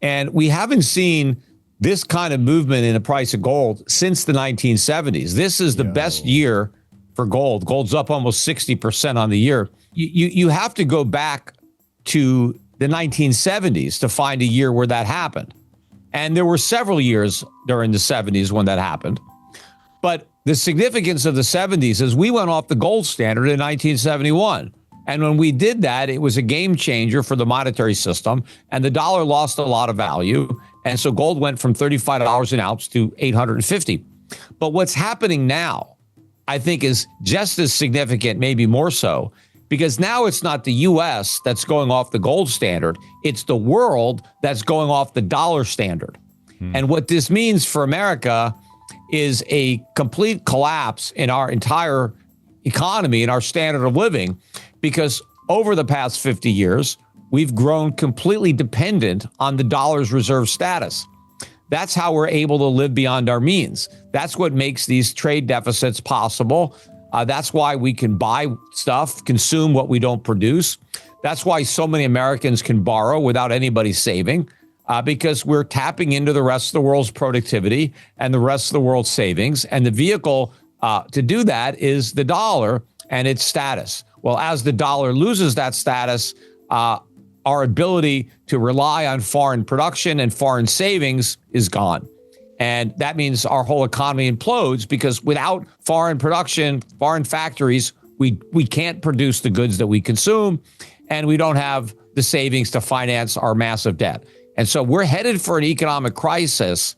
And we haven't seen this kind of movement in the price of gold since the 1970s. This is the best year for gold. Gold's up almost 60% on the year. You have to go back to the 1970s to find a year where that happened. And there were several years during the 70s when that happened. But the significance of the 70s is we went off the gold standard in 1971. And when we did that, it was a game changer for the monetary system, and the dollar lost a lot of value. And so gold went from $35 an ounce to $850. But what's happening now, I think, is just as significant, maybe more so, because now it's not the U.S. that's going off the gold standard. It's the world that's going off the dollar standard. And what this means for America is a complete collapse in our entire economy and our standard of living, because over the past 50 years, we've grown completely dependent on the dollar's reserve status. That's how we're able to live beyond our means. That's what makes these trade deficits possible. That's why we can buy stuff, consume what we don't produce. That's why so many Americans can borrow without anybody saving, because we're tapping into the rest of the world's productivity and the rest of the world's savings. And the vehicle to do that is the dollar and its status. Well, as the dollar loses that status, our ability to rely on foreign production and foreign savings is gone. And that means our whole economy implodes, because without foreign production, foreign factories, we can't produce the goods that we consume, and we don't have the savings to finance our massive debt. And so we're headed for an economic crisis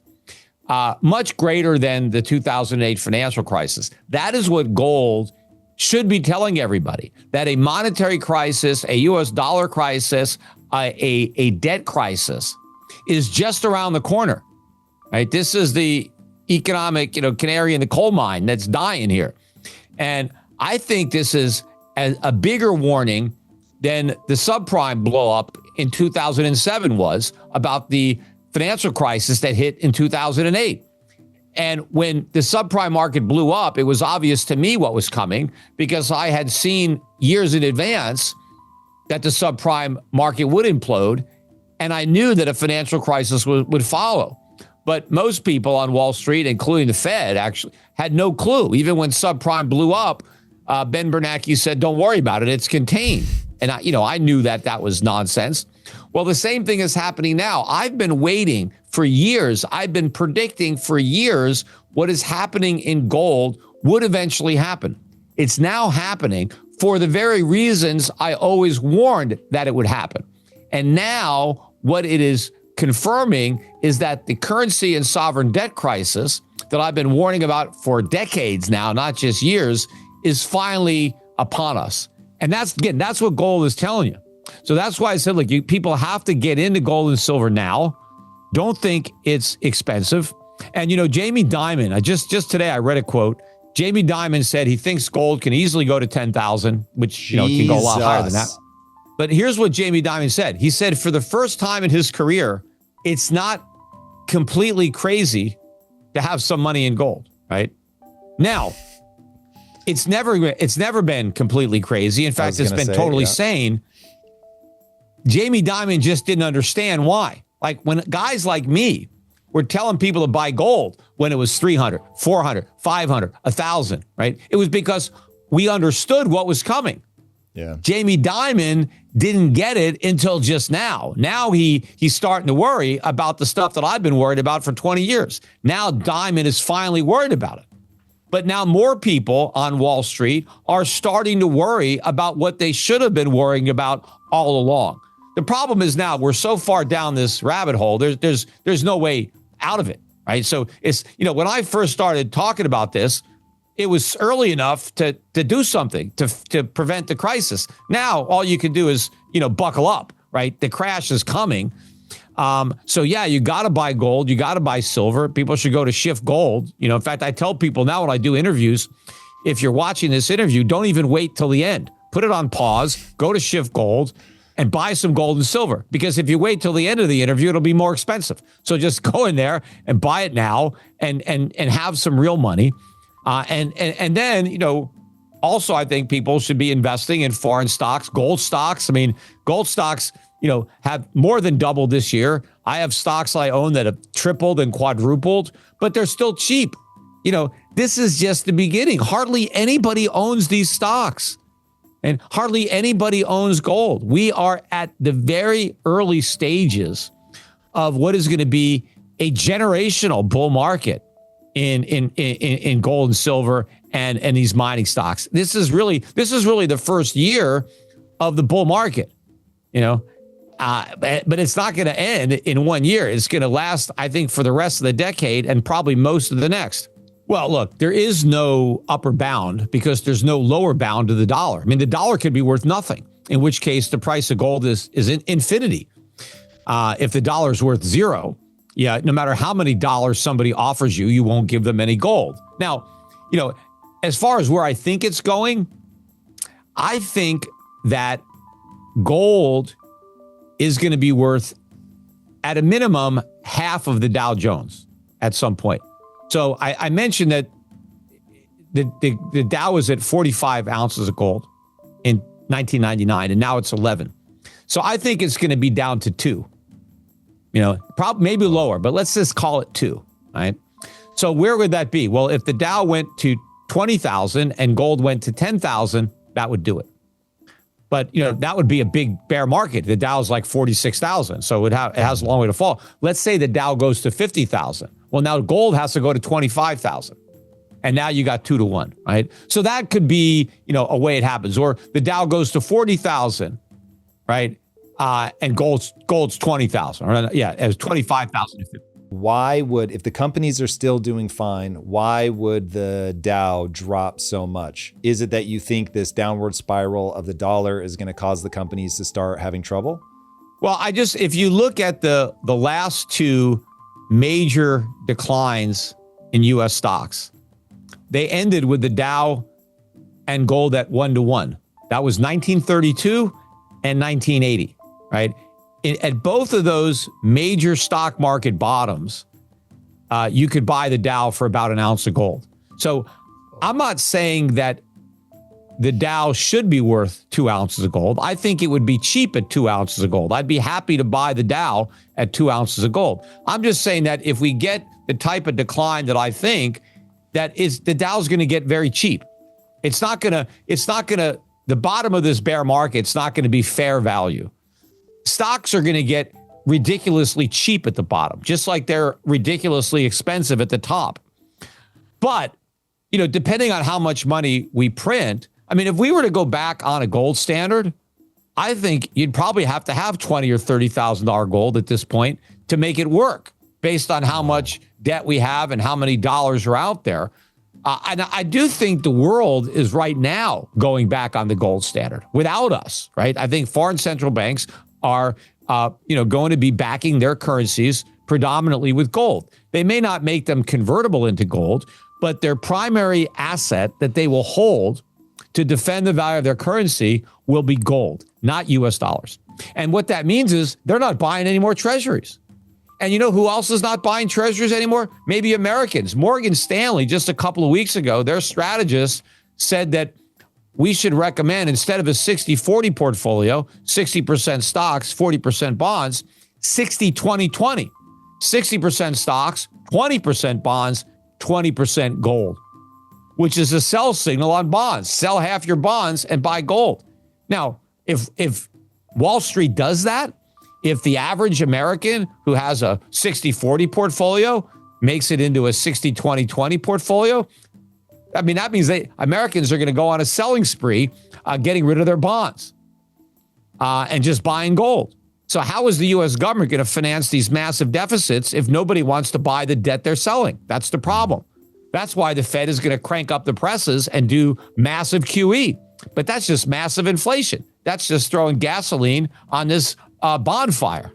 much greater than the 2008 financial crisis. That is what gold should be telling everybody, that a monetary crisis, a U.S. dollar crisis, a debt crisis is just around the corner, right? This is the economic, canary in the coal mine that's dying here. And I think this is a bigger warning than the subprime blow up in 2007 was about the financial crisis that hit in 2008. And when the subprime market blew up, it was obvious to me what was coming, because I had seen years in advance that the subprime market would implode, and I knew that a financial crisis would follow. But most people on Wall Street, including the Fed, actually had no clue. Even when subprime blew up, Ben Bernanke said, "Don't worry about it; it's contained." And I knew that was nonsense. Well, the same thing is happening now. I've been waiting for years. I've been predicting for years what is happening in gold would eventually happen. It's now happening for the very reasons I always warned that it would happen. And now what it is confirming is that the currency and sovereign debt crisis that I've been warning about for decades now, not just years, is finally upon us. And that's what gold is telling you. So that's why I said, look, people have to get into gold and silver now. Don't think it's expensive. And, Jamie Dimon, just today I read a quote. Jamie Dimon said he thinks gold can easily go to 10,000, which, can go a lot higher than that. But here's what Jamie Dimon said. He said for the first time in his career, it's not completely crazy to have some money in gold, right? Now, it's never been completely crazy. In fact, it's been totally sane. Jamie Dimon just didn't understand why. Like when guys like me were telling people to buy gold when it was 300, 400, 500, 1,000, right? It was because we understood what was coming. Yeah. Jamie Dimon didn't get it until just now. Now he's starting to worry about the stuff that I've been worried about for 20 years. Now Dimon is finally worried about it. But now more people on Wall Street are starting to worry about what they should have been worrying about all along. The problem is now we're so far down this rabbit hole, there's no way out of it, right? So it's, when I first started talking about this, it was early enough to do something to prevent the crisis. Now, all you can do is, buckle up, right? The crash is coming. So yeah, you got to buy gold. You got to buy silver. People should go to Schiff Gold. In fact, I tell people now when I do interviews, if you're watching this interview, don't even wait till the end. Put it on pause, go to Schiff Gold and buy some gold and silver. Because if you wait till the end of the interview, it'll be more expensive. So just go in there and buy it now and have some real money. And then, also I think people should be investing in foreign stocks, gold stocks. I mean, gold stocks, have more than doubled this year. I have stocks I own that have tripled and quadrupled, but they're still cheap. This is just the beginning. Hardly anybody owns these stocks, and hardly anybody owns gold. We are at the very early stages of what is going to be a generational bull market in gold and silver and these mining stocks. This is really the first year of the bull market, but it's not going to end in 1 year. It's going to last, I think, for the rest of the decade and probably most of the next. Well, look, there is no upper bound because there's no lower bound to the dollar. I mean, the dollar could be worth nothing, in which case the price of gold is infinity. If the dollar is worth zero, no matter how many dollars somebody offers you, you won't give them any gold. Now, as far as where I think it's going, I think that gold is going to be worth, at a minimum, half of the Dow Jones at some point. So I mentioned that the Dow was at 45 ounces of gold in 1999, and now it's 11. So I think it's going to be down to 2. Probably maybe lower, but let's just call it 2, right? So where would that be? Well, if the Dow went to 20,000 and gold went to 10,000, that would do it. But, that would be a big bear market. The Dow's like 46,000, so it has a long way to fall. Let's say the Dow goes to 50,000. Well, now gold has to go to 25,000. And now you got 2 to 1, right? So that could be, a way it happens. Or the Dow goes to 40,000, right? And gold's 20,000. It's 25,000. Why would, if the companies are still doing fine, why would the Dow drop so much? Is it that you think this downward spiral of the dollar is going to cause the companies to start having trouble? Well, if you look at the last 2 major declines in U.S. stocks, they ended with the Dow and gold at 1 to 1. That was 1932 and 1980, right? At both of those major stock market bottoms, you could buy the Dow for about an ounce of gold. So I'm not saying that the Dow should be worth 2 ounces of gold. I think it would be cheap at 2 ounces of gold. I'd be happy to buy the Dow at 2 ounces of gold. I'm just saying that if we get the type of decline that I think, the Dow's going to get very cheap. It's not going to, the bottom of this bear market, it's not going to be fair value. Stocks are going to get ridiculously cheap at the bottom, just like they're ridiculously expensive at the top. But, depending on how much money we print, I mean, if we were to go back on a gold standard, I think you'd probably have to have $20,000 or $30,000 gold at this point to make it work based on how much debt we have and how many dollars are out there. And I do think the world is right now going back on the gold standard without us, right? I think foreign central banks are, going to be backing their currencies predominantly with gold. They may not make them convertible into gold, but their primary asset that they will hold to defend the value of their currency will be gold, not U.S. dollars. And what that means is they're not buying any more treasuries. And you know who else is not buying treasuries anymore? Maybe Americans. Morgan Stanley, just a couple of weeks ago, their strategist said that we should recommend, instead of a 60-40 portfolio, 60% stocks, 40% bonds, 60-20-20. 60% stocks, 20% bonds, 20% gold, which is a sell signal on bonds. Sell half your bonds and buy gold. Now, if Wall Street does that, if the average American who has a 60-40 portfolio makes it into a 60-20-20 portfolio, I mean, that means Americans are going to go on a selling spree, getting rid of their bonds and just buying gold. So how is the U.S. government going to finance these massive deficits if nobody wants to buy the debt they're selling? That's the problem. That's why the Fed is going to crank up the presses and do massive QE. But that's just massive inflation. That's just throwing gasoline on this bonfire.